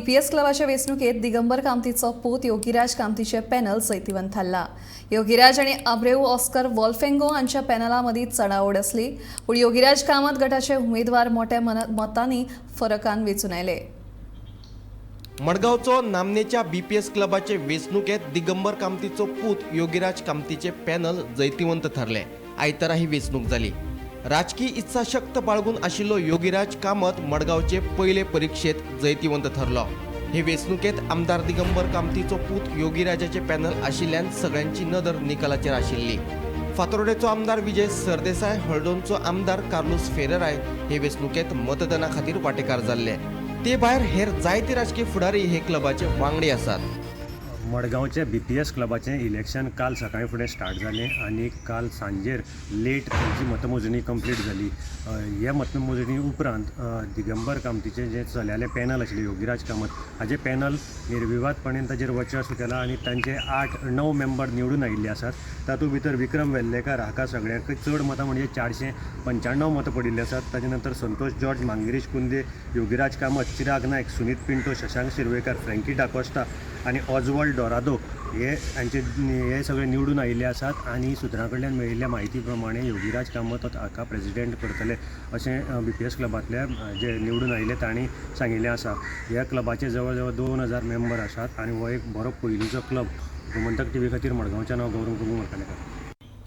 BPS क्लबाच्या वेंचणुकेत Digambar कामतीचो पूत Yogiraj कामतीचे panel जैतिवंत थारला। योगीराज आणि अब्रेऊ ऑस्कर वॉल्फेंगो हांच्या पॅनला मदीं चडाओड आसली, पूण योगीराज कामत गटाचे उमेदवार मोठ्या मतांनी फरकान वेंचून आयले। मडगावचो नामनेच्या BPS क्लबाचे वेंचणुकेत दिगंबर कामतीचो पूत योगीराज कामतीचे पॅनल जैतिवंत थारले। आयतारा ही वेंचणूक जाली। राजकीय इत्साशक्त बाळगून आशिल्लो योगीराज कामत मडगावचे पयले परीक्षेत जैतिवंत थारलो। हे वेंचणुकेत आमदार दिगंबर कामतीचो पूत योगीराजाचे पॅनल आशिल्ल्यान सगळ्यांची नदर निकालाचेर आशिल्ली। फातोर्डेचो आमदार विजय सरदेसाय, हळदोणचो आमदार कार्लोस फेरेराय हे वेंचणुकेत मतदाना खातीर वांटेकार जाल्ले। ते भायर हेर जायते राजकीय फुडारी हे क्लबाचे वांगडी आसात। मडगावच्या BPS क्लबाचें इलेक्शन काल सकाळी फुडें स्टार्ट जालें आनी काल सांजेर लेट तांची मतमोजणी कंप्लीट जाली। ह्या मतमोजणी उपरांत दिगंबर कामतीचें जें चल्यालें पॅनल आशिल्लें योगीराज कामत हाजें पॅनल निर्विवादपणान ताचेर वर्चस्व केलां आनी तांचे 8-9 मेंबर निवडून आयिल्ले आसात। तातूंत भितर विक्रम वेर्लेकार हाका सगळ्यांत चड मतां म्हणजे 495 मतां पडिल्लीं आसात। ताचे नंतर संतोष जॉर्ज, मांगिरीश कुंदे, योगीराज कामत, चिराग नायक, सुनीत पिंटो, शशांक शिरवेकर, फ्रँकी डाकोस्टा आनी ऑजवल्ड डोरादो हे सगळे निवडून आयिल्ले आसात। आनी सुत्रां कडल्यान मेळिल्ल्या म्हायती प्रमाणे योगीराज कामत हाका प्रेसिडेंट करतले अशें BPS क्लबांतले जे निवडून आयिल्ले तांणी सांगिल्लें आसा। ह्या क्लबाचे जवळ जवळ 2000 मेंबर आसात आनी हो एक बरो पयलींचो क्लब। गोमंतक TV खातीर मडगांवच्यान हांव गौरव कुंभार मडकणकार।